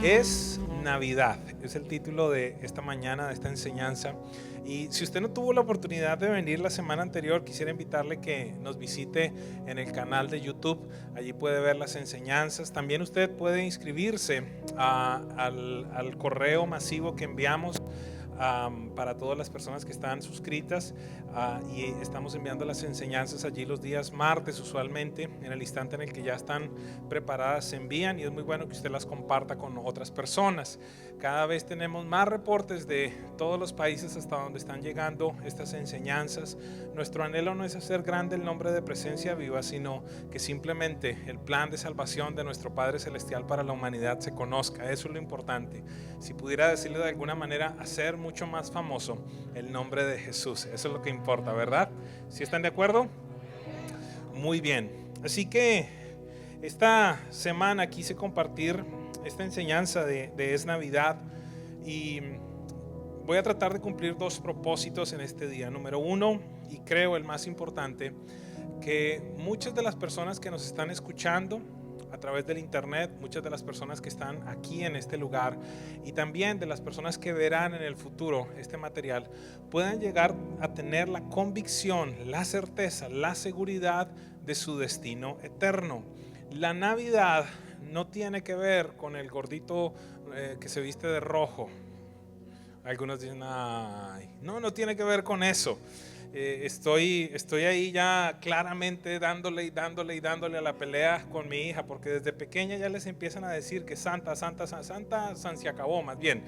Es Navidad, es el título de esta mañana, de esta enseñanza. Y si usted no tuvo la oportunidad de venir la semana anterior, quisiera invitarle que nos visite en el canal de YouTube. Allí puede ver las enseñanzas. También usted puede inscribirse al correo masivo que enviamos para todas las personas que están suscritas, y estamos enviando las enseñanzas allí los días martes usualmente. En el instante en el que ya están preparadas se envían, y es muy bueno que usted las comparta con otras personas. Cada vez tenemos más reportes de todos los países hasta donde están llegando estas enseñanzas. Nuestro anhelo no es hacer grande el nombre de Presencia Viva, sino que simplemente el plan de salvación de nuestro Padre Celestial para la humanidad se conozca. Eso es lo importante. Si pudiera decirle de alguna manera, hacer mucho más famoso el nombre de Jesús. Eso es lo que importa, ¿verdad? ¿Sí están de acuerdo? Muy bien. Así que esta semana quise compartir esta enseñanza de Es Navidad, y voy a tratar de cumplir dos propósitos en este día. Número uno, y creo el más importante, que muchas de las personas que nos están escuchando a través del internet, muchas de las personas que están aquí en este lugar, y también de las personas que verán en el futuro este material, puedan llegar a tener la convicción, la certeza, la seguridad de su destino eterno. La Navidad no tiene que ver con el gordito que se viste de rojo. Algunos dicen, ay, no tiene que ver con eso. Estoy ahí ya claramente dándole a la pelea con mi hija, porque desde pequeña ya les empiezan a decir que Santa se acabó, más bien.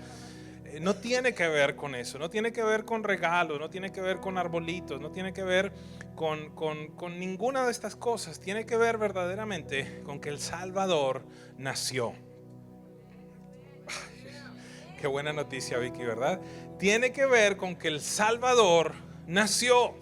No tiene que ver con eso, no tiene que ver con regalos, no tiene que ver con arbolitos, no tiene que ver con ninguna de estas cosas. Tiene que ver verdaderamente con que el Salvador nació. Qué buena noticia, Vicky, ¿verdad? Tiene que ver con que el Salvador nació.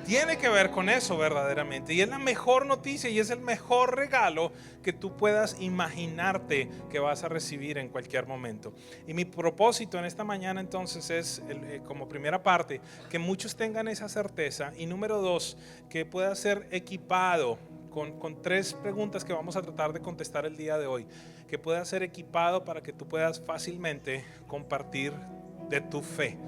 Tiene que ver con eso verdaderamente. Y es la mejor noticia y es el mejor regalo que tú puedas imaginarte que vas a recibir en cualquier momento. Y mi propósito en esta mañana entonces es, como primera parte, que muchos tengan esa certeza. Y número dos, que pueda ser equipado con tres preguntas que vamos a tratar de contestar el día de hoy. Que pueda ser equipado para que tú puedas fácilmente compartir de tu fe,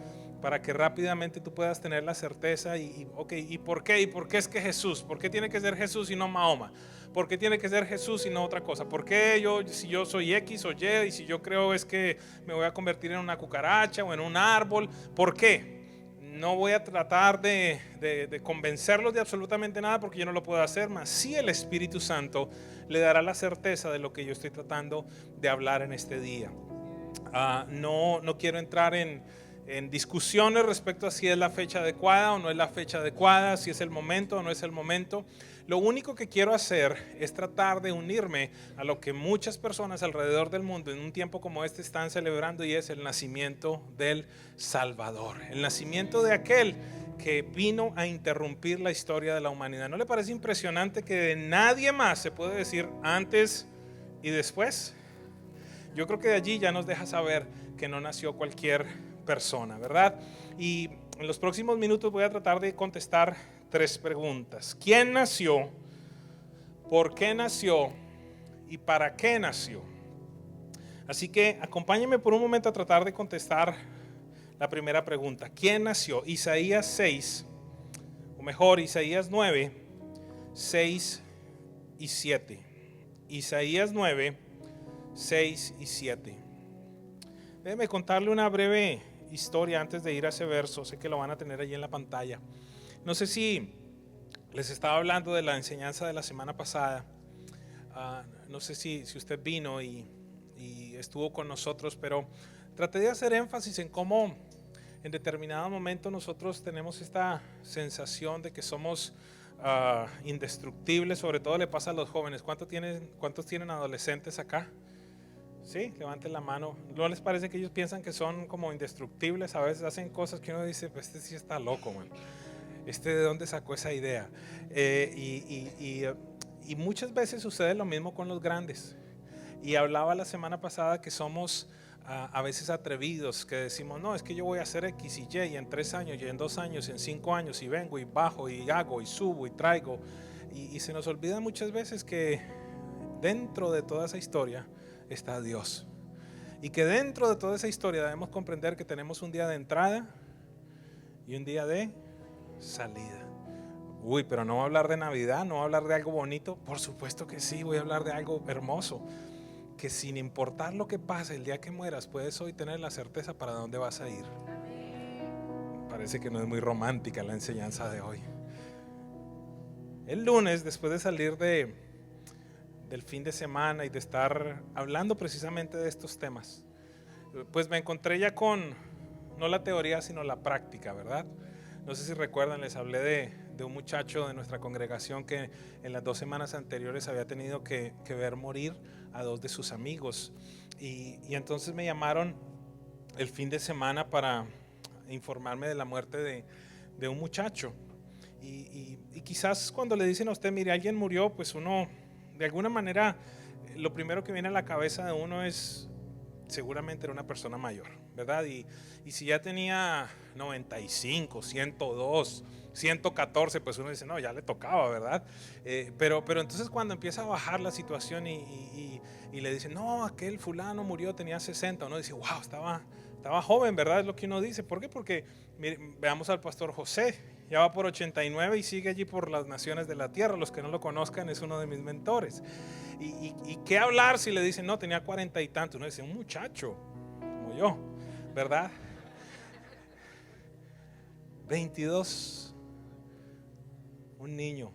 para que rápidamente tú puedas tener la certeza ¿y por qué? ¿Y por qué es que Jesús? ¿Por qué tiene que ser Jesús y no Mahoma? ¿Por qué tiene que ser Jesús y no otra cosa? ¿Por qué si yo soy X o Y, y si yo creo es que me voy a convertir en una cucaracha o en un árbol? ¿Por qué? No voy a tratar de convencerlos de absolutamente nada, porque yo no lo puedo hacer, mas sí el Espíritu Santo le dará la certeza de lo que yo estoy tratando de hablar en este día. No quiero entrar en discusiones respecto a si es la fecha adecuada o no es la fecha adecuada, si es el momento o no es el momento. Lo único que quiero hacer es tratar de unirme a lo que muchas personas alrededor del mundo en un tiempo como este están celebrando, y es el nacimiento del Salvador, el nacimiento de aquel que vino a interrumpir la historia de la humanidad. ¿No le parece impresionante que de nadie más se puede decir antes y después? Yo creo que de allí ya nos deja saber que no nació cualquier persona, ¿verdad? Y en los próximos minutos voy a tratar de contestar tres preguntas. ¿Quién nació? ¿Por qué nació? ¿Y para qué nació? Así que acompáñenme por un momento a tratar de contestar la primera pregunta. ¿Quién nació? Isaías 6, o mejor, Isaías 9, 6 y 7. Isaías 9, 6 y 7. Déjeme contarle una breve historia antes de ir a ese verso. Sé que lo van a tener allí en la pantalla. No sé si les estaba hablando de la enseñanza de la semana pasada. No sé si usted vino y estuvo con nosotros, pero traté de hacer énfasis en cómo en determinado momento nosotros tenemos esta sensación de que somos indestructibles. Sobre todo le pasa a los jóvenes. ¿Cuántos tienen adolescentes acá? Sí, levanten la mano. ¿No les parece que ellos piensan que son como indestructibles? A veces hacen cosas que uno dice, pues este sí está loco, man. ¿De dónde sacó esa idea? Y muchas veces sucede lo mismo con los grandes. Y hablaba la semana pasada que somos a veces atrevidos, que decimos, no, es que yo voy a hacer X y Y en 3 años, y en 2 años, y en 5 años, y vengo y bajo y hago y subo y traigo. Y se nos olvida muchas veces que dentro de toda esa historia está Dios. Y que dentro de toda esa historia debemos comprender que tenemos un día de entrada y un día de salida. Uy, pero no voy a hablar de Navidad, no voy a hablar de algo bonito. Por supuesto que sí, voy a hablar de algo hermoso. Que sin importar lo que pase, el día que mueras, puedes hoy tener la certeza para dónde vas a ir. Parece que no es muy romántica la enseñanza de hoy. El lunes, después de salir del fin de semana y de estar hablando precisamente de estos temas, pues me encontré ya con, no la teoría, sino la práctica, ¿verdad? No sé si recuerdan, les hablé de un muchacho de nuestra congregación que en las 2 semanas anteriores había tenido que ver morir a 2 de sus amigos. Y entonces me llamaron el fin de semana para informarme de la muerte de un muchacho. Y quizás cuando le dicen a usted, mire, alguien murió, pues uno, de alguna manera, lo primero que viene a la cabeza de uno es, seguramente era una persona mayor, ¿verdad? Y si ya tenía 95, 102, 114, pues uno dice, no, ya le tocaba, ¿verdad? Pero entonces cuando empieza a bajar la situación y le dicen, no, aquel fulano murió, tenía 60, uno dice, wow, estaba joven, ¿verdad? Es lo que uno dice. ¿Por qué? Porque mire, veamos al pastor José, ya va por 89 y sigue allí por las naciones de la tierra. Los que no lo conozcan, es uno de mis mentores. Y qué hablar si le dicen, no, tenía 40 y tantos. Uno dice, un muchacho como yo, ¿verdad? 22, un niño.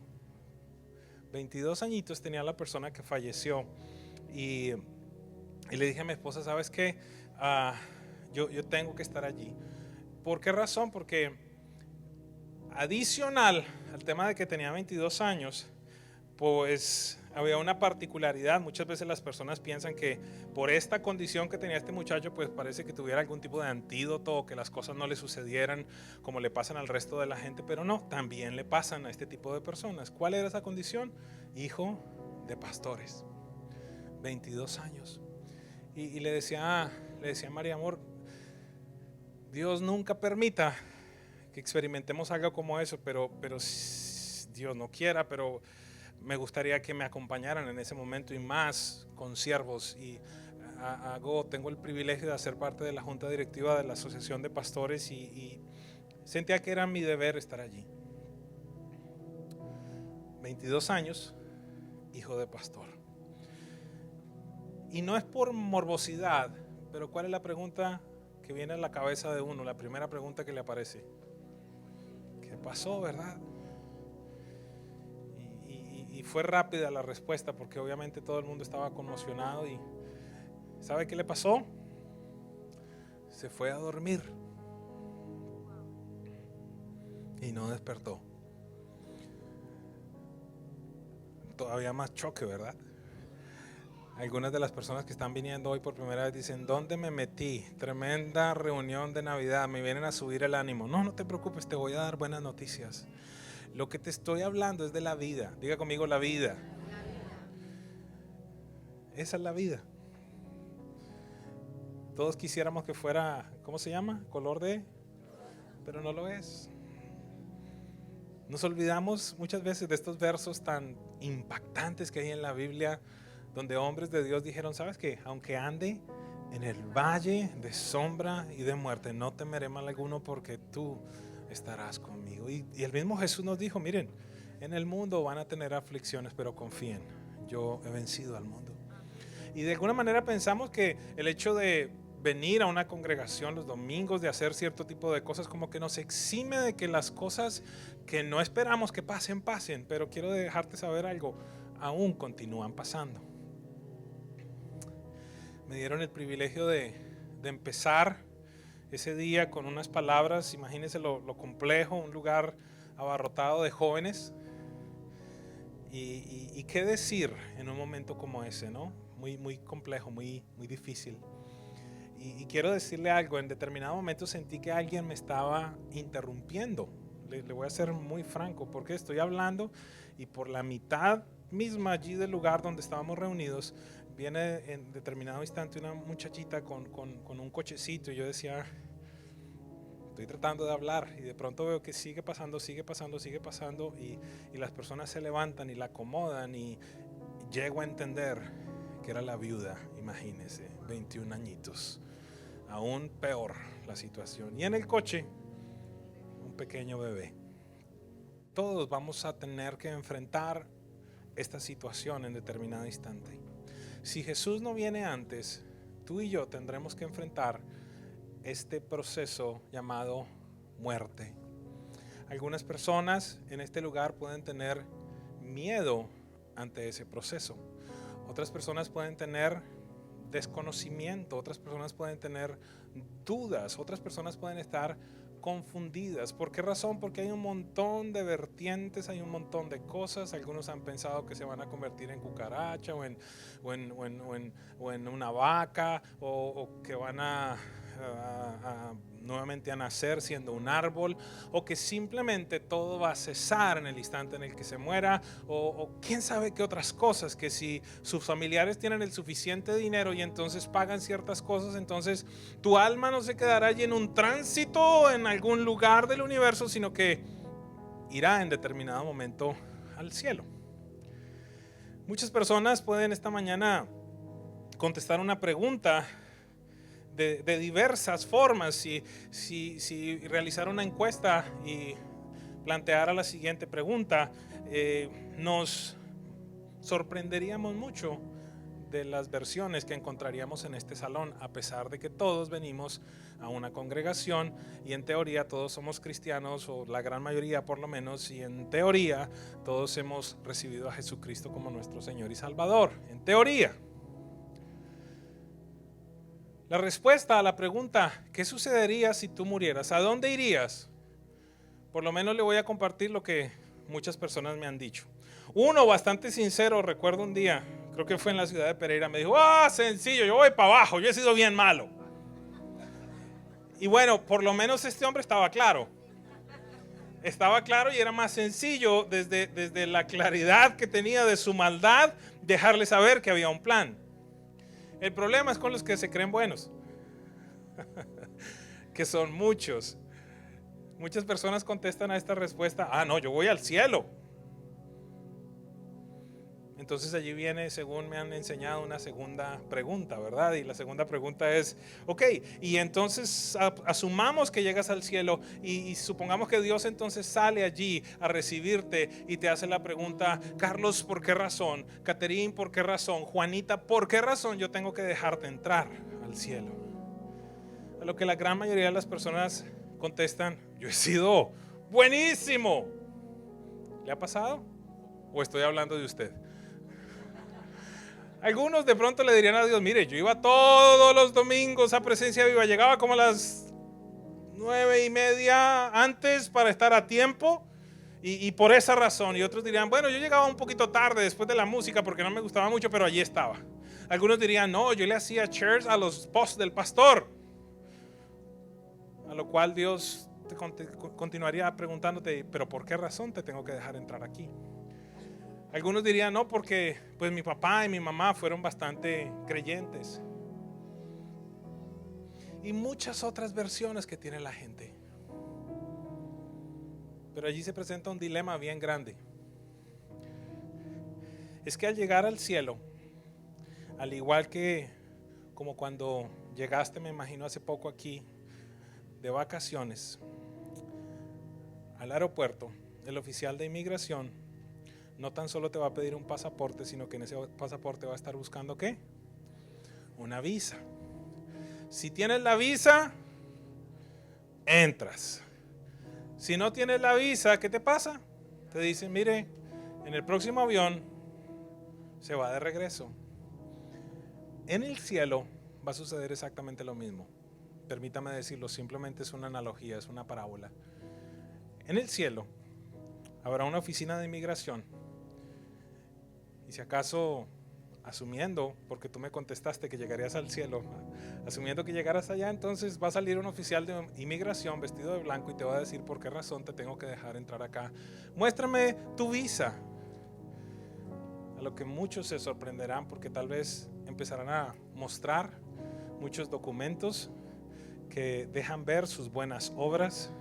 22 añitos tenía la persona que falleció. Y le dije a mi esposa, ¿sabes qué? Yo tengo que estar allí. ¿Por qué razón? Porque adicional al tema de que tenía 22 años, pues había una particularidad. Muchas veces las personas piensan que por esta condición que tenía este muchacho, pues parece que tuviera algún tipo de antídoto o que las cosas no le sucedieran como le pasan al resto de la gente, pero no, también le pasan a este tipo de personas. ¿Cuál era esa condición? Hijo de pastores, 22 años. Y le decía a María Amor, Dios nunca permita que experimentemos algo como eso, pero Dios no quiera, pero me gustaría que me acompañaran en ese momento y más con siervos. Y tengo el privilegio de hacer parte de la junta directiva de la Asociación de Pastores y sentía que era mi deber estar allí. 22 años, hijo de pastor. Y no es por morbosidad, pero ¿cuál es la pregunta que viene a la cabeza de uno? La primera pregunta que le aparece: ¿qué pasó, verdad? Y fue rápida la respuesta, porque obviamente todo el mundo estaba conmocionado. Y ¿sabe qué le pasó? Se fue a dormir y no despertó. Todavía más choque, ¿verdad? Algunas de las personas que están viniendo hoy por primera vez dicen, ¿dónde me metí? Tremenda reunión de Navidad, me vienen a subir el ánimo. No te preocupes, te voy a dar buenas noticias. Lo que te estoy hablando es de la vida. Diga conmigo, la vida. Esa es la vida. Todos quisiéramos que fuera, ¿cómo se llama? Color de, pero no lo es. Nos olvidamos muchas veces de estos versos tan impactantes que hay en la Biblia, donde hombres de Dios dijeron, ¿sabes qué? Aunque ande en el valle de sombra y de muerte, no temeré mal alguno, porque tú estarás conmigo. Y el mismo Jesús nos dijo, miren, en el mundo van a tener aflicciones, pero confíen, yo he vencido al mundo. Y de alguna manera pensamos que el hecho de venir a una congregación los domingos, de hacer cierto tipo de cosas, como que nos exime de que las cosas que no esperamos que pasen, pero quiero dejarte saber algo, aún continúan pasando. Me dieron el privilegio de empezar ese día con unas palabras. Imagínense lo complejo, un lugar abarrotado de jóvenes. Y qué decir en un momento como ese, ¿no? Muy complejo, muy difícil. Y quiero decirle algo, en determinado momento sentí que alguien me estaba interrumpiendo. Le voy a ser muy franco, porque estoy hablando y por la mitad misma allí del lugar donde estábamos reunidos, viene en determinado instante una muchachita con un cochecito, y yo decía, estoy tratando de hablar, y de pronto veo que sigue pasando, y las personas se levantan y la acomodan, y llego a entender que era la viuda, y Imagínese, 21 añitos. Aún peor la situación. Y en el coche, un pequeño bebé. Todos vamos a tener que enfrentar esta situación en determinado instante. Si Jesús no viene antes, tú y yo tendremos que enfrentar este proceso llamado muerte. Algunas personas en este lugar pueden tener miedo ante ese proceso. Otras personas pueden tener desconocimiento, otras personas pueden tener dudas, otras personas pueden estar confundidas. ¿Por qué razón? Porque hay un montón de vertientes, hay un montón de cosas. Algunos han pensado que se van a convertir en cucaracha o en una vaca, o que van nuevamente a nacer siendo un árbol, o que simplemente todo va a cesar en el instante en el que se muera, o quién sabe qué otras cosas, que si sus familiares tienen el suficiente dinero y entonces pagan ciertas cosas, entonces tu alma no se quedará allí en un tránsito en algún lugar del universo, sino que irá en determinado momento al cielo. Muchas personas pueden esta mañana contestar una pregunta de diversas formas. Si realizara una encuesta y planteara la siguiente pregunta, nos sorprenderíamos mucho de las versiones que encontraríamos en este salón, a pesar de que todos venimos a una congregación y en teoría todos somos cristianos, o la gran mayoría por lo menos, y en teoría todos hemos recibido a Jesucristo como nuestro Señor y Salvador, en teoría. La respuesta a la pregunta, ¿qué sucedería si tú murieras? ¿A dónde irías? Por lo menos le voy a compartir lo que muchas personas me han dicho. Uno bastante sincero, recuerdo un día, creo que fue en la ciudad de Pereira, me dijo: sencillo, yo voy para abajo, yo he sido bien malo. Y bueno, por lo menos este hombre estaba claro. Estaba claro y era más sencillo desde la claridad que tenía de su maldad, dejarle saber que había un plan. El problema es con los que se creen buenos, que son muchos. Muchas personas contestan a esta respuesta: no, yo voy al cielo. Entonces allí viene, según me han enseñado, una segunda pregunta, ¿verdad? Y la segunda pregunta es: ok, y entonces asumamos que llegas al cielo y supongamos que Dios entonces sale allí a recibirte y te hace la pregunta: Carlos, ¿por qué razón? Caterín, ¿por qué razón? Juanita, ¿por qué razón yo tengo que dejarte entrar al cielo? A lo que la gran mayoría de las personas contestan: yo he sido buenísimo. ¿Le ha pasado? ¿O estoy hablando de usted? Algunos de pronto le dirían a Dios: mire, yo iba todos los domingos a Presencia Viva, llegaba como a las 9:30 antes para estar a tiempo, y por esa razón. Y otros dirían: bueno, yo llegaba un poquito tarde después de la música porque no me gustaba mucho, pero allí estaba. Algunos dirían: no, yo le hacía chairs a los posts del pastor. A lo cual Dios te continuaría preguntándote: pero ¿por qué razón te tengo que dejar entrar aquí? Algunos dirían: no, porque pues mi papá y mi mamá fueron bastante creyentes. Y muchas otras versiones que tiene la gente. Pero allí se presenta un dilema bien grande. Es que al llegar al cielo, al igual que como cuando llegaste, me imagino hace poco aquí, de vacaciones, al aeropuerto, el oficial de inmigración no tan solo te va a pedir un pasaporte, sino que en ese pasaporte va a estar buscando ¿qué? Una visa. Si tienes la visa, entras. Si no tienes la visa, ¿qué te pasa? Te dicen: mire, en el próximo avión se va de regreso. En el cielo va a suceder exactamente lo mismo. Permítame decirlo, simplemente es una analogía, es una parábola. En el cielo habrá una oficina de inmigración. Y si acaso, asumiendo, porque tú me contestaste que llegarías al cielo, asumiendo que llegaras allá, entonces va a salir un oficial de inmigración vestido de blanco y te va a decir: ¿por qué razón te tengo que dejar entrar acá? Muéstrame tu visa. A lo que muchos se sorprenderán, porque tal vez empezarán a mostrar muchos documentos que dejan ver sus buenas obras.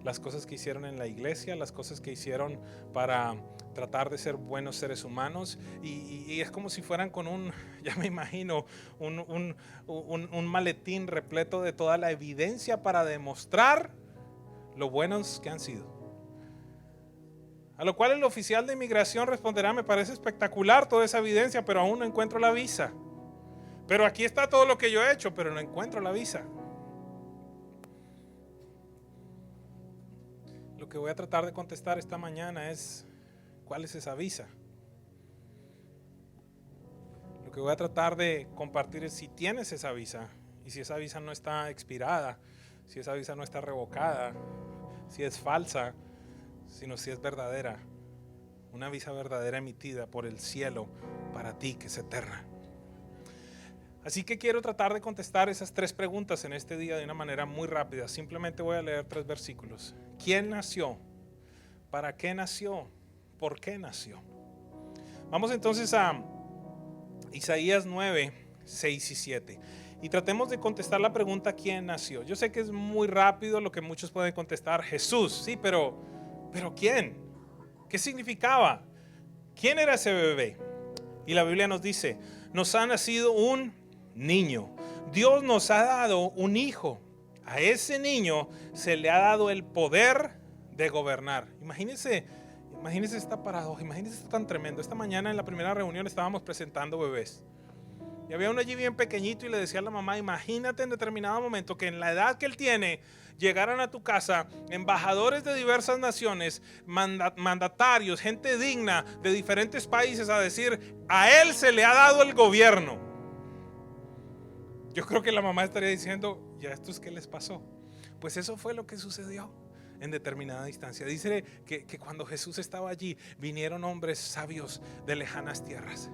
las cosas que hicieron en la iglesia, las cosas que hicieron para tratar de ser buenos seres humanos, y es como si fueran con ya me imagino, un maletín repleto de toda la evidencia para demostrar lo buenos que han sido. A lo cual el oficial de inmigración responderá: me parece espectacular toda esa evidencia, pero aún no encuentro la visa. Pero aquí está todo lo que yo he hecho, pero no encuentro la visa. Lo que voy a tratar de contestar esta mañana es: ¿cuál es esa visa? Lo que voy a tratar de compartir es si tienes esa visa, y si esa visa no está expirada, si esa visa no está revocada, si es falsa, sino si es verdadera. Una visa verdadera emitida por el cielo para ti, que es eterna. Así que quiero tratar de contestar esas 3 preguntas en este día de una manera muy rápida. Simplemente voy a leer 3 versículos. ¿Quién nació? ¿Para qué nació? ¿Por qué nació? Vamos entonces a Isaías 9, 6 y 7. Y tratemos de contestar la pregunta: ¿quién nació? Yo sé que es muy rápido lo que muchos pueden contestar: Jesús. Sí, pero ¿quién? ¿Qué significaba? ¿Quién era ese bebé? Y la Biblia nos dice: nos ha nacido un niño. Dios nos ha dado un hijo. A ese niño se le ha dado el poder de gobernar. Imagínense esta paradoja, imagínense esto tan tremendo. Esta mañana en la primera reunión estábamos presentando bebés. Y había uno allí bien pequeñito y le decía a la mamá: imagínate en determinado momento que en la edad que él tiene llegaran a tu casa embajadores de diversas naciones, mandatarios, gente digna de diferentes países a decir: a él se le ha dado el gobierno. Yo creo que la mamá estaría diciendo: ¿y a estos qué les pasó? Pues eso fue lo que sucedió en determinada instancia. Dice que cuando Jesús estaba allí, vinieron hombres sabios de lejanas tierras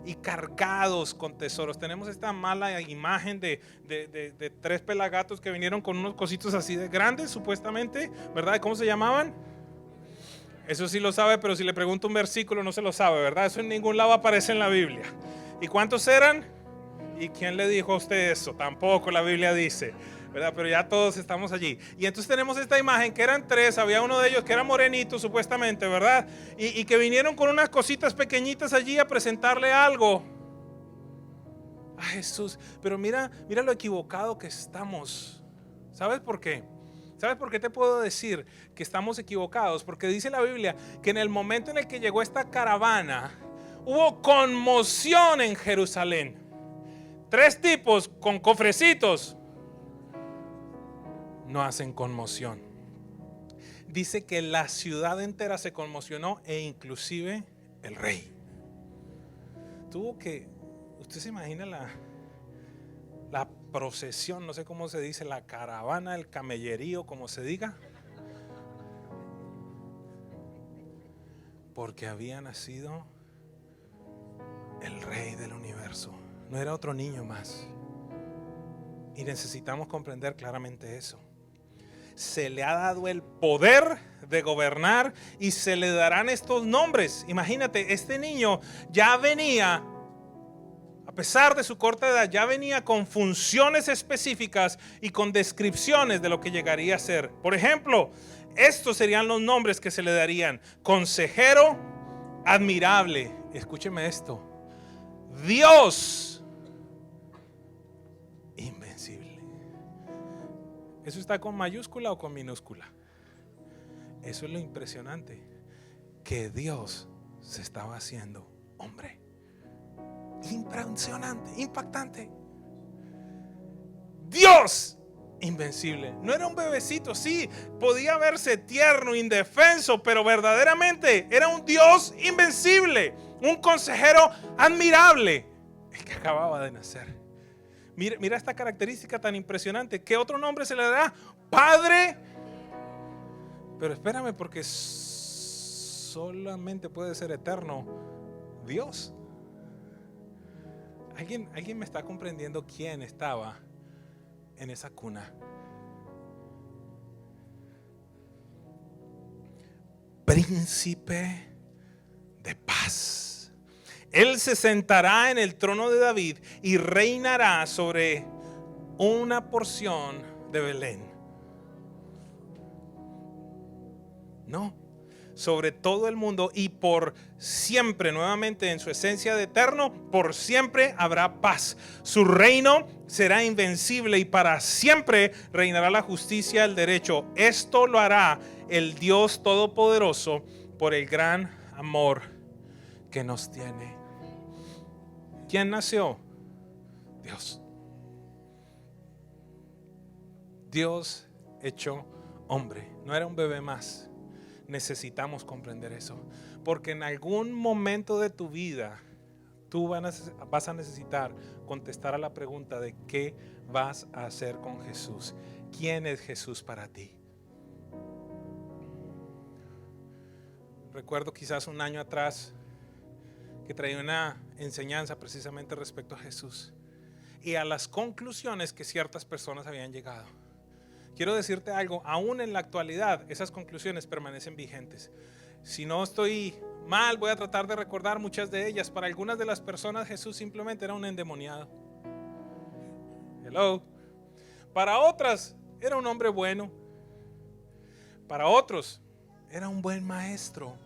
y cargados con tesoros. Tenemos esta mala imagen de 3 pelagatos que vinieron con unos cositos así de grandes, supuestamente, ¿verdad? ¿Cómo se llamaban? Eso sí lo sabe, pero si le pregunto un versículo no se lo sabe, ¿verdad? Eso en ningún lado aparece en la Biblia. ¿Y cuántos eran? ¿Y quién le dijo a usted eso? Tampoco la Biblia dice, ¿verdad? Pero ya todos estamos allí. Y entonces tenemos esta imagen que eran 3, había uno de ellos que era morenito supuestamente, ¿verdad? Y que vinieron con unas cositas pequeñitas allí a presentarle algo a Jesús. Pero mira lo equivocado que estamos. ¿Sabes por qué? ¿Sabes por qué te puedo decir que estamos equivocados? Porque dice la Biblia que en el momento en el que llegó esta caravana, hubo conmoción en Jerusalén. 3 tipos con cofrecitos no hacen conmoción. Dice que la ciudad entera se conmocionó, e inclusive el rey. Usted se imagina la procesión, no sé cómo se dice, la caravana, el camellerío, como se diga, porque había nacido el rey del universo. No era otro niño más. Y necesitamos comprender claramente eso. Se le ha dado el poder de gobernar y se le darán estos nombres. Imagínate, este niño ya venía, a pesar de su corta edad, ya venía con funciones específicas y con descripciones de lo que llegaría a ser. Por ejemplo, estos serían los nombres que se le darían: consejero admirable. Escúcheme esto: Dios invencible. ¿Eso está con mayúscula o con minúscula? Eso es lo impresionante, que Dios se estaba haciendo hombre. Impresionante, impactante. Dios invencible. No era un bebecito, sí, podía verse tierno, indefenso, pero verdaderamente era un Dios invencible, un consejero admirable, el que acababa de nacer. Mira esta característica tan impresionante. ¿Qué otro nombre se le dará? Padre. Pero espérame, porque solamente puede ser eterno Dios. ¿Alguien me está comprendiendo quién estaba en esa cuna? Príncipe de paz. Él se sentará en el trono de David y reinará sobre una porción de Belén. No, sobre todo el mundo y por siempre, nuevamente en su esencia de eterno, por siempre habrá paz. Su reino será invencible y para siempre reinará la justicia y el derecho. Esto lo hará el Dios Todopoderoso por el gran amor que nos tiene. ¿Quién nació? Dios. Dios hecho hombre. No era un bebé más. Necesitamos comprender eso, porque en algún momento de tu vida tú vas a necesitar contestar a la pregunta de qué vas a hacer con Jesús. ¿Quién es Jesús para ti? Recuerdo quizás un año atrás que traía una enseñanza precisamente respecto a Jesús y a las conclusiones que ciertas personas habían llegado. Quiero decirte algo, aún en la actualidad esas conclusiones permanecen vigentes. Si no estoy mal, voy a tratar de recordar muchas de ellas. Para algunas de las personas Jesús simplemente era un endemoniado. Hello. Para otras era un hombre bueno. Para otros era un buen maestro,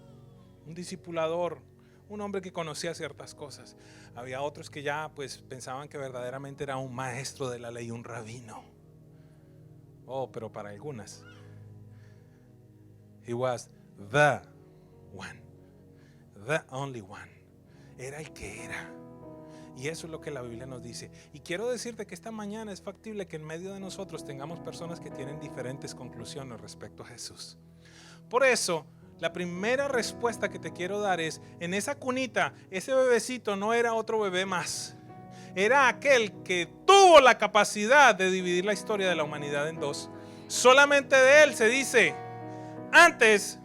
un discipulador, un hombre que conocía ciertas cosas. Había otros que ya pues pensaban que verdaderamente era un maestro de la ley, un rabino. Oh, pero para algunas, he was the one, the only one. Era el que era. Y eso es lo que la Biblia nos dice. Y quiero decirte que esta mañana es factible que en medio de nosotros tengamos personas que tienen diferentes conclusiones respecto a Jesús. Por eso, la primera respuesta que te quiero dar es, en esa cunita, ese bebecito no era otro bebé más. Era aquel que tuvo la capacidad de dividir la historia de la humanidad en dos. Solamente de él se dice antes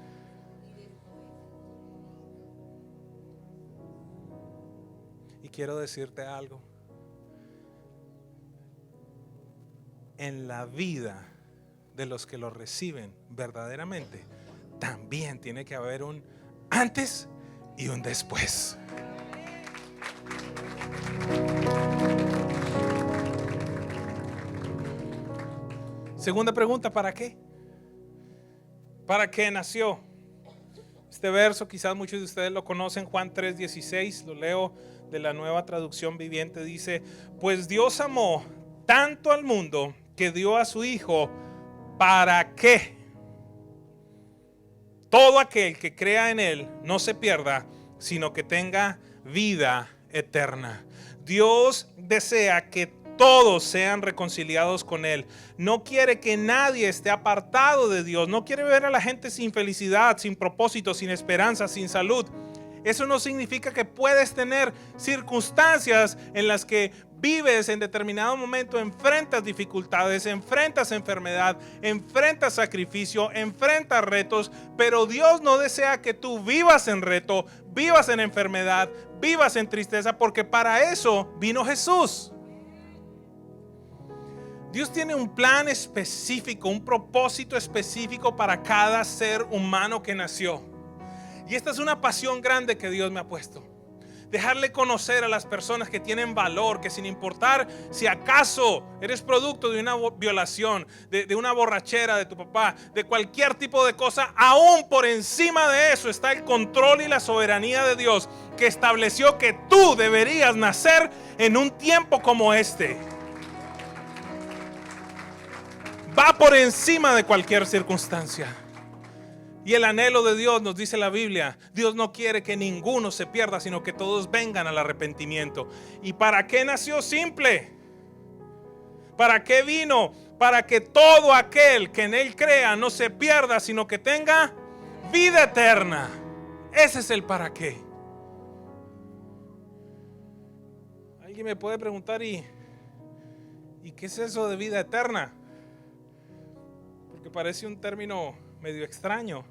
y quiero decirte algo. En la vida de los que lo reciben verdaderamente, también tiene que haber un antes y un después. Segunda pregunta, ¿para qué? ¿Para qué nació? Este verso quizás muchos de ustedes lo conocen, Juan 3:16, lo leo de la Nueva Traducción Viviente, dice: pues Dios amó tanto al mundo que dio a su Hijo para que todo aquel que crea en Él no se pierda, sino que tenga vida eterna. Dios desea que todos sean reconciliados con Él. No quiere que nadie esté apartado de Dios. No quiere ver a la gente sin felicidad, sin propósito, sin esperanza, sin salud. Eso no significa que puedes tener circunstancias en las que vives en determinado momento, enfrentas dificultades, enfrentas enfermedad, enfrentas sacrificio, enfrentas retos, pero Dios no desea que tú vivas en reto, vivas en enfermedad, vivas en tristeza, porque para eso vino Jesús. Dios tiene un plan específico, un propósito específico para cada ser humano que nació. Y esta es una pasión grande que Dios me ha puesto. Dejarle conocer a las personas que tienen valor, que sin importar si acaso eres producto de una violación, de una borrachera de tu papá, de cualquier tipo de cosa, aún por encima de eso está el control y la soberanía de Dios, que estableció que tú deberías nacer en un tiempo como este. Va por encima de cualquier circunstancia. Y el anhelo de Dios, nos dice la Biblia, Dios no quiere que ninguno se pierda, sino que todos vengan al arrepentimiento. ¿Y para qué nació? Simple. ¿Para qué vino? Para que todo aquel que en Él crea no se pierda, sino que tenga vida eterna. Ese es el para qué. Alguien me puede preguntar, ¿y qué es eso de vida eterna? Porque parece un término medio extraño,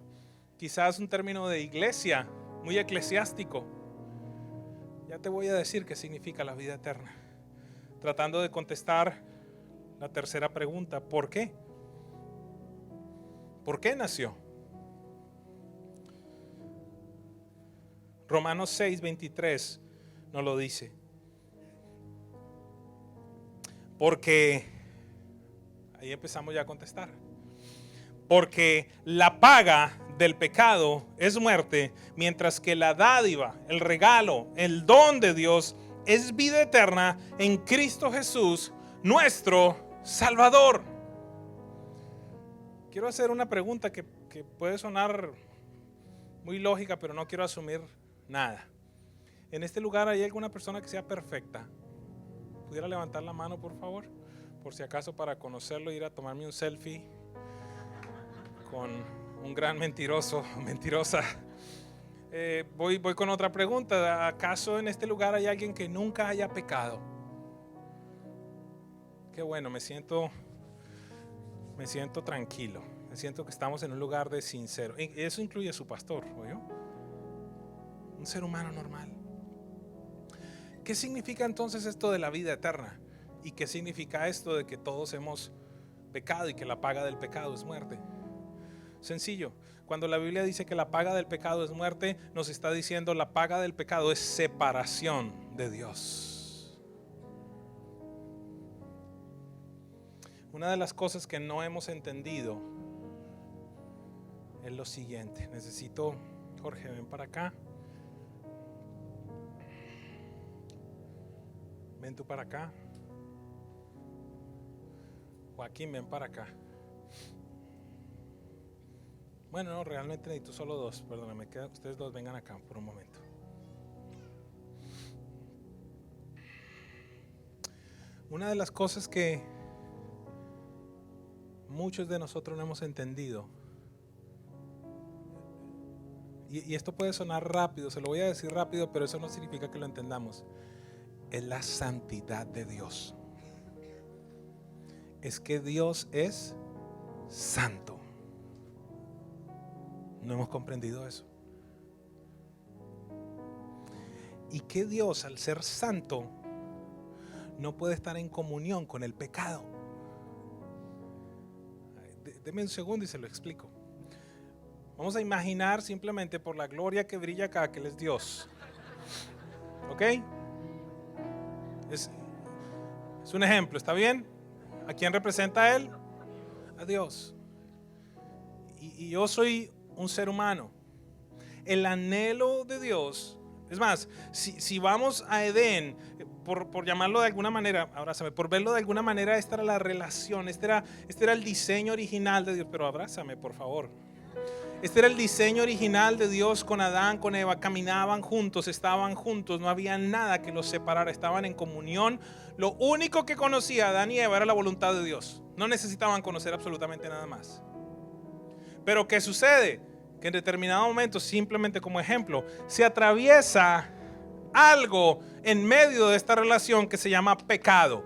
quizás un término de iglesia, muy eclesiástico. Ya te voy a decir qué significa la vida eterna, tratando de contestar la tercera pregunta: ¿por qué? ¿Por qué nació? Romanos 6:23 nos lo dice. Porque ahí empezamos ya a contestar. Porque la paga del pecado es muerte, mientras que la dádiva, el regalo, el don de Dios es vida eterna en Cristo Jesús, nuestro Salvador. Quiero hacer una pregunta que puede sonar muy lógica, pero no quiero asumir nada. ¿En este lugar hay alguna persona que sea perfecta? ¿Pudiera levantar la mano, por favor? Por si acaso, para conocerlo, ir a tomarme un selfie con un gran mentiroso, mentirosa. Voy con otra pregunta. ¿Acaso en este lugar hay alguien que nunca haya pecado? Qué bueno, me siento tranquilo. Me siento que estamos en un lugar de sincero. Eso incluye a su pastor, ¿oyó? Un ser humano normal. ¿Qué significa entonces esto de la vida eterna? ¿Y qué significa esto de que todos hemos pecado y que la paga del pecado es muerte? Sencillo, cuando la Biblia dice que la paga del pecado es muerte, nos está diciendo la paga del pecado es separación de Dios. Una de las cosas que no hemos entendido es lo siguiente. Jorge, ven para acá. Ven tú para acá. Joaquín, ven para acá. Bueno, no, realmente necesito solo dos. Perdóname, ustedes dos vengan acá por un momento. Una de las cosas que muchos de nosotros no hemos entendido, y esto puede sonar rápido, se lo voy a decir rápido, pero eso no significa que lo entendamos, es la santidad de Dios. Es que Dios es santo. No hemos comprendido eso. Y que Dios, al ser santo, no puede estar en comunión con el pecado. Deme un segundo y se lo explico. Vamos a imaginar simplemente, por la gloria que brilla acá, que Él es Dios. ¿Ok? Es un ejemplo, ¿está bien? ¿A quién representa Él? A Dios. Y yo soy un ser humano. El anhelo de Dios, es más, si vamos a Edén, por llamarlo de alguna manera, abrázame, por verlo de alguna manera, esta era la relación, este era el diseño original de Dios, pero abrázame, por favor. Este era el diseño original de Dios con Adán, con Eva. Caminaban juntos, estaban juntos, no había nada que los separara, estaban en comunión. Lo único que conocía Adán y Eva era la voluntad de Dios. No necesitaban conocer absolutamente nada más. Pero ¿qué sucede? Que en determinado momento, simplemente como ejemplo, se atraviesa algo en medio de esta relación que se llama pecado.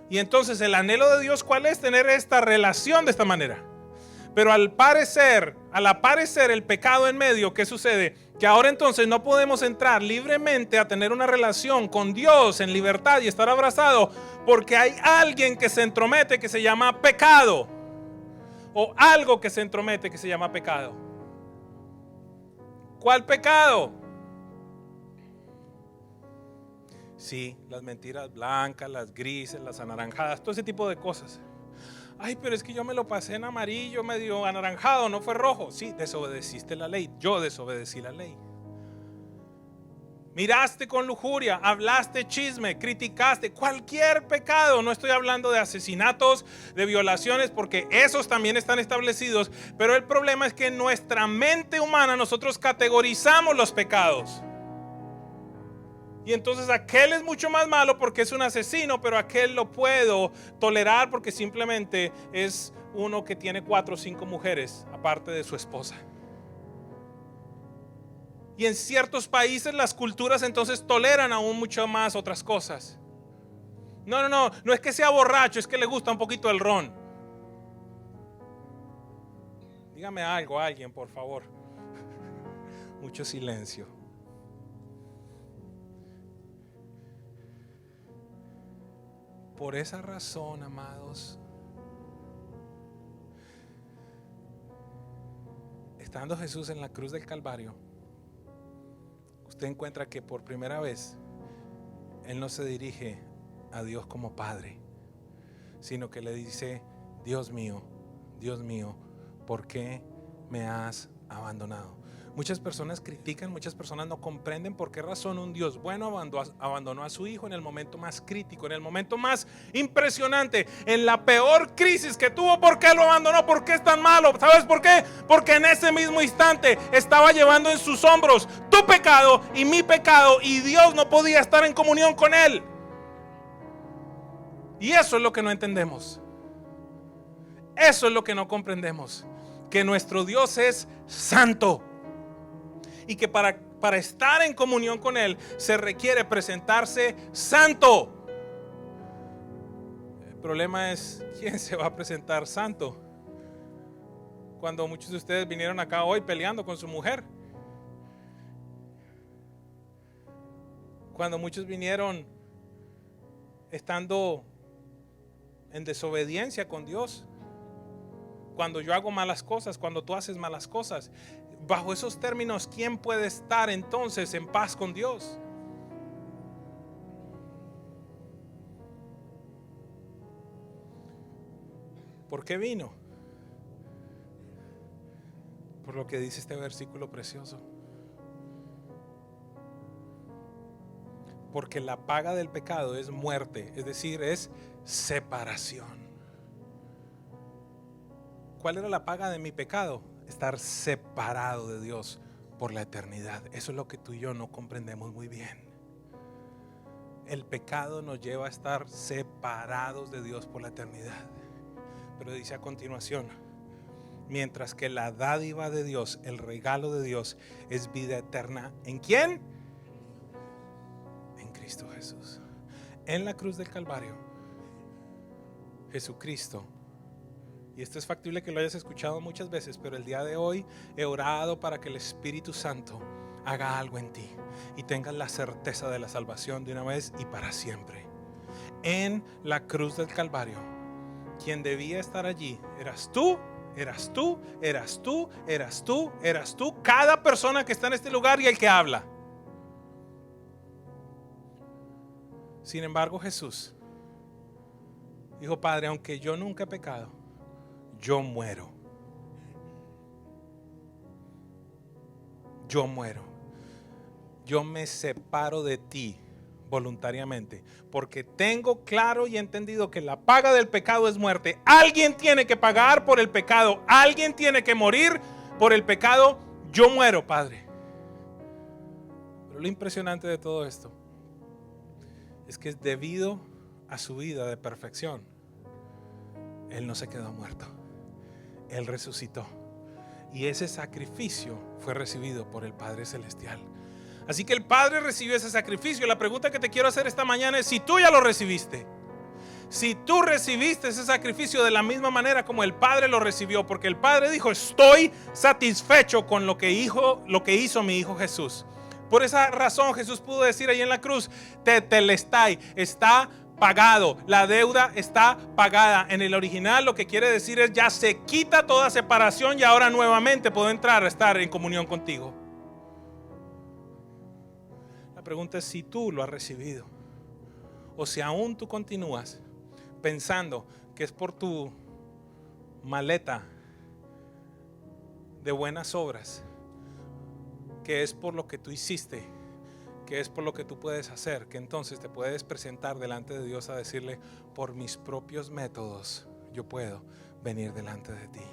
Y entonces el anhelo de Dios, ¿cuál es? Tener esta relación de esta manera. Pero al aparecer el pecado en medio, ¿qué sucede? Que ahora entonces no podemos entrar libremente a tener una relación con Dios en libertad y estar abrazado, porque hay alguien que se entromete que se llama pecado, o algo que se entromete que se llama pecado. ¿Cuál pecado? Sí, las mentiras blancas, las grises, las anaranjadas, todo ese tipo de cosas. Ay, pero es que yo me lo pasé en amarillo, medio anaranjado, no fue rojo. Sí, desobedeciste la ley. Yo desobedecí la ley. Miraste con lujuria, hablaste chisme, criticaste, cualquier pecado. No estoy hablando de asesinatos, de violaciones, porque esos también están establecidos. Pero el problema es que en nuestra mente humana nosotros categorizamos los pecados. Y entonces aquel es mucho más malo porque es un asesino, pero aquel lo puedo tolerar porque simplemente es uno que tiene 4 o 5 mujeres aparte de su esposa. Y en ciertos países las culturas entonces toleran aún mucho más otras cosas. No es que sea borracho, es que le gusta un poquito el ron. Dígame algo a alguien, por favor. Mucho silencio. Por esa razón, amados, estando Jesús en la cruz del Calvario, usted encuentra que por primera vez Él no se dirige a Dios como Padre, sino que le dice: Dios mío, ¿por qué me has abandonado? Muchas personas critican, muchas personas no comprenden por qué razón un Dios bueno abandonó a su hijo en el momento más crítico, en el momento más impresionante, en la peor crisis que tuvo. ¿Por qué lo abandonó? ¿Por qué es tan malo? ¿Sabes por qué? Porque en ese mismo instante estaba llevando en sus hombros tu pecado y mi pecado, y Dios no podía estar en comunión con él. Y eso es lo que no entendemos. Eso es lo que no comprendemos. Que nuestro Dios es santo. Y que para estar en comunión con Él se requiere presentarse santo. El problema es, ¿quién se va a presentar santo? Cuando muchos de ustedes vinieron acá hoy peleando con su mujer. Cuando muchos vinieron estando en desobediencia con Dios. Cuando yo hago malas cosas, cuando tú haces malas cosas. Bajo esos términos, ¿quién puede estar entonces en paz con Dios? ¿Por qué vino? Por lo que dice este versículo precioso. Porque la paga del pecado es muerte, es decir, es separación. ¿Cuál era la paga de mi pecado? Estar separado de Dios por la eternidad. Eso es lo que tú y yo no comprendemos muy bien. El pecado nos lleva a estar separados de Dios por la eternidad. Pero dice a continuación, mientras que la dádiva de Dios, el regalo de Dios, es vida eterna. ¿En quién? En Cristo Jesús. En la cruz del Calvario, Jesucristo. Y esto es factible que lo hayas escuchado muchas veces, pero el día de hoy he orado para que el Espíritu Santo haga algo en ti y tengas la certeza de la salvación de una vez y para siempre. En la cruz del Calvario, quien debía estar allí eras tú, eras tú, eras tú, eras tú, eras tú, cada persona que está en este lugar y el que habla. Sin embargo, Jesús dijo: Padre, aunque yo nunca he pecado, yo muero. Yo muero. Yo me separo de ti voluntariamente, porque tengo claro y entendido que la paga del pecado es muerte. Alguien tiene que pagar por el pecado. Alguien tiene que morir por el pecado. Yo muero, Padre. Pero lo impresionante de todo esto es que debido a su vida de perfección, Él no se quedó muerto. Él resucitó. Y ese sacrificio fue recibido por el Padre Celestial. Así que el Padre recibió ese sacrificio. La pregunta que te quiero hacer esta mañana es si tú ya lo recibiste. Si tú recibiste ese sacrificio de la misma manera como el Padre lo recibió. Porque el Padre dijo: estoy satisfecho con lo que hizo mi Hijo Jesús. Por esa razón Jesús pudo decir ahí en la cruz: tetelestai, está pagado, la deuda está pagada. En el original lo que quiere decir es: ya se quita toda separación y ahora nuevamente puedo entrar a estar en comunión contigo. La pregunta es si tú lo has recibido o si aún tú continúas pensando que es por tu maleta de buenas obras, que es por lo que tú hiciste, que es por lo que tú puedes hacer, que entonces te puedes presentar delante de Dios a decirle: por mis propios métodos yo puedo venir delante de ti.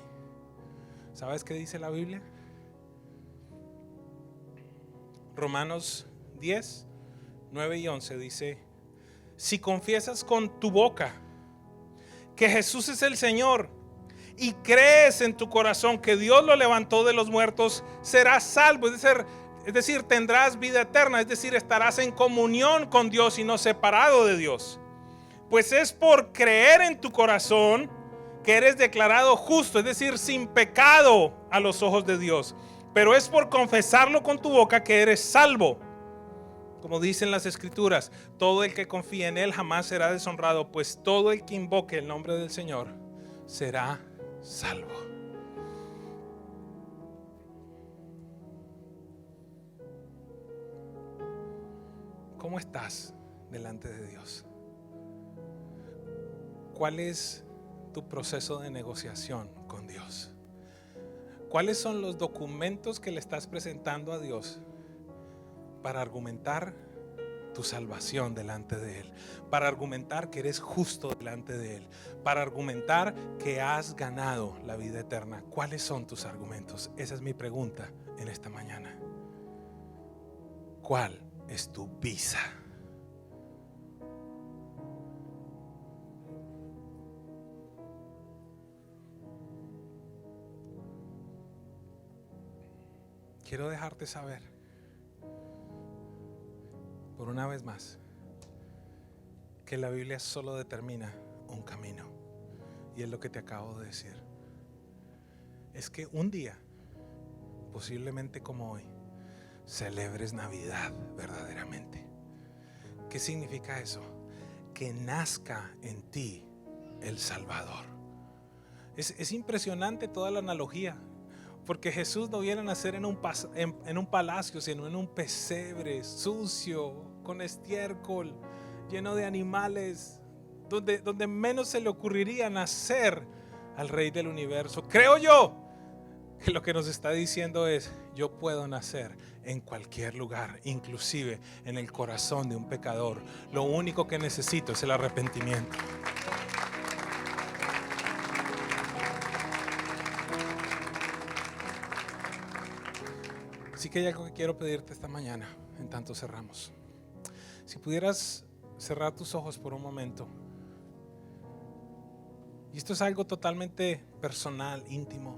¿Sabes qué dice la Biblia? Romanos 10, 9 y 11 dice: si confiesas con tu boca que Jesús es el Señor y crees en tu corazón que Dios lo levantó de los muertos, serás salvo. Es decir, tendrás vida eterna, es decir, estarás en comunión con Dios y no separado de Dios. Pues es por creer en tu corazón que eres declarado justo, es decir, sin pecado a los ojos de Dios. Pero es por confesarlo con tu boca que eres salvo. Como dicen las Escrituras: todo el que confía en Él jamás será deshonrado, pues todo el que invoque el nombre del Señor será salvo. ¿Cómo estás delante de Dios? ¿Cuál es tu proceso de negociación con Dios? ¿Cuáles son los documentos que le estás presentando a Dios para argumentar tu salvación delante de Él? Para argumentar que eres justo delante de Él. Para argumentar que has ganado la vida eterna. ¿Cuáles son tus argumentos? Esa es mi pregunta en esta mañana. ¿Cuál es tu visa? Quiero dejarte saber, por una vez más, que la Biblia solo determina un camino. Y es lo que te acabo de decir. Es que un día, posiblemente como hoy, celebres Navidad verdaderamente. ¿Qué significa eso? Que nazca en ti el Salvador. Es impresionante toda la analogía. Porque Jesús no viene a nacer en un palacio, sino en un pesebre sucio, con estiércol, lleno de animales, donde menos se le ocurriría nacer al Rey del universo. Creo yo que lo que nos está diciendo es: yo puedo nacer en cualquier lugar, inclusive en el corazón de un pecador. Lo único que necesito es el arrepentimiento. Así que hay algo que quiero pedirte esta mañana, en tanto cerramos. Si pudieras cerrar tus ojos por un momento. Y esto es algo totalmente personal, íntimo.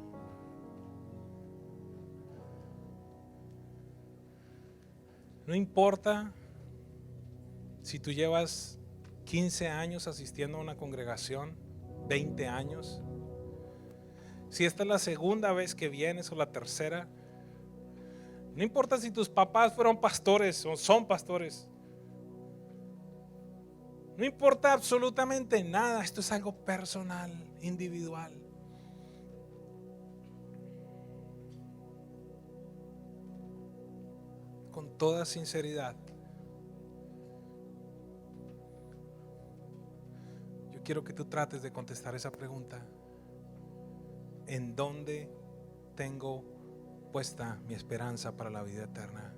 No importa si tú llevas 15 años asistiendo a una congregación, 20 años. Si esta es la segunda vez que vienes o la tercera. No importa si tus papás fueron pastores o son pastores. No importa absolutamente nada. Esto es algo personal, individual. Con toda sinceridad, yo quiero que tú trates de contestar esa pregunta. ¿En dónde tengo puesta mi esperanza para la vida eterna?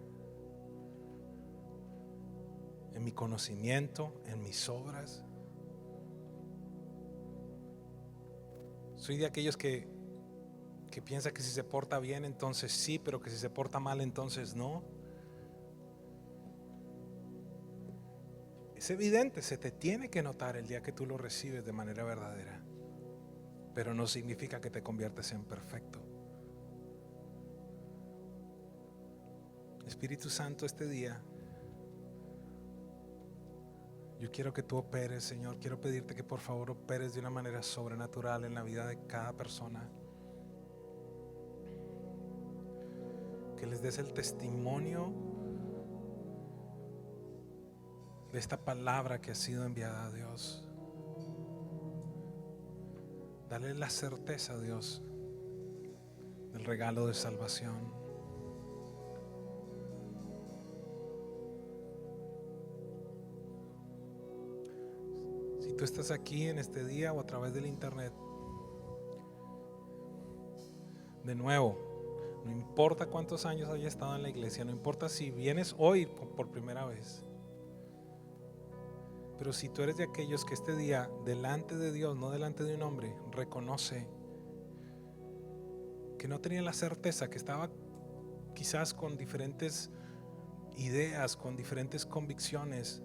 ¿En mi conocimiento? ¿En mis obras? Soy de aquellos que piensa que si se porta bien entonces sí, pero que si se porta mal entonces no. Es evidente, se te tiene que notar el día que tú lo recibes de manera verdadera, pero no significa que te conviertes en perfecto. Espíritu Santo, este día yo quiero que tú operes, Señor. Quiero pedirte que por favor operes de una manera sobrenatural en la vida de cada persona. Que les des el testimonio de esta palabra que ha sido enviada a Dios. Dale la certeza, Dios, del regalo de salvación. Si tú estás aquí en este día o a través del internet, de nuevo, no importa cuántos años hayas estado en la iglesia, no importa si vienes hoy por primera vez, pero si tú eres de aquellos que este día, delante de Dios, no delante de un hombre, reconoce que no tenía la certeza, que estaba quizás con diferentes ideas, con diferentes convicciones,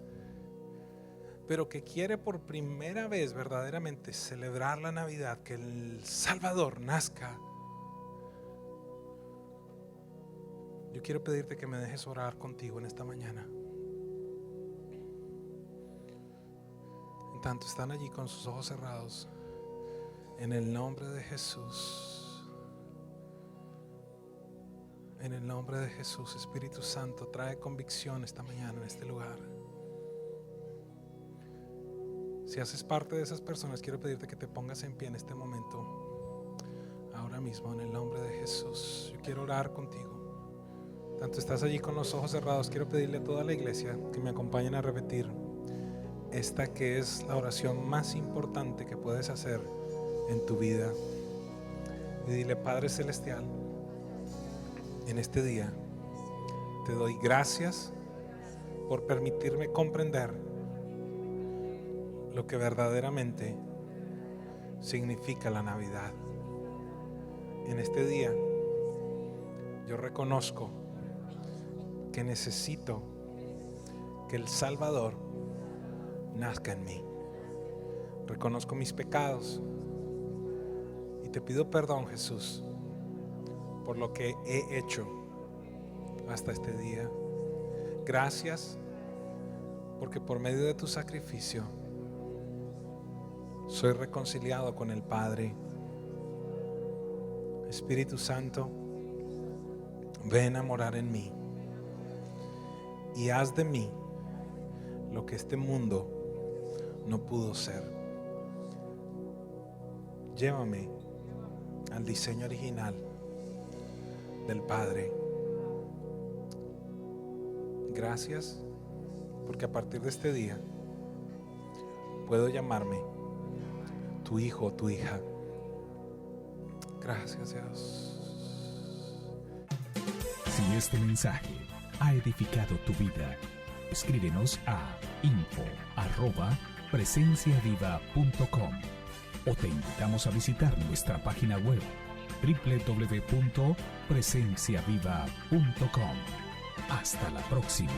pero que quiere por primera vez verdaderamente celebrar la Navidad, que el Salvador nazca, yo quiero pedirte que me dejes orar contigo en esta mañana. En tanto están allí con sus ojos cerrados, en el nombre de Jesús, en el nombre de Jesús, Espíritu Santo, trae convicción esta mañana en este lugar. Si haces parte de esas personas, quiero pedirte que te pongas en pie en este momento, ahora mismo, en el nombre de Jesús. Yo quiero orar contigo. Tanto estás allí con los ojos cerrados, quiero pedirle a toda la iglesia que me acompañen a repetir esta, que es la oración más importante que puedes hacer en tu vida. Y dile: Padre Celestial, En este día te doy gracias por permitirme comprender lo que verdaderamente significa la Navidad. En este día yo reconozco que necesito que el Salvador nazca en mí. Reconozco mis pecados y te pido perdón, Jesús, por lo que he hecho hasta este día. Gracias porque por medio de tu sacrificio soy reconciliado con el Padre. Espíritu Santo, ven a morar en mí y haz de mí lo que este mundo no pudo ser. Llévame al diseño original del Padre. Gracias porque a partir de este día puedo llamarme tu hijo o tu hija. Gracias, Dios. Si este mensaje ha edificado tu vida, escríbenos a info@presenciaviva.com o te invitamos a visitar nuestra página web www.presenciaviva.com. Hasta la próxima.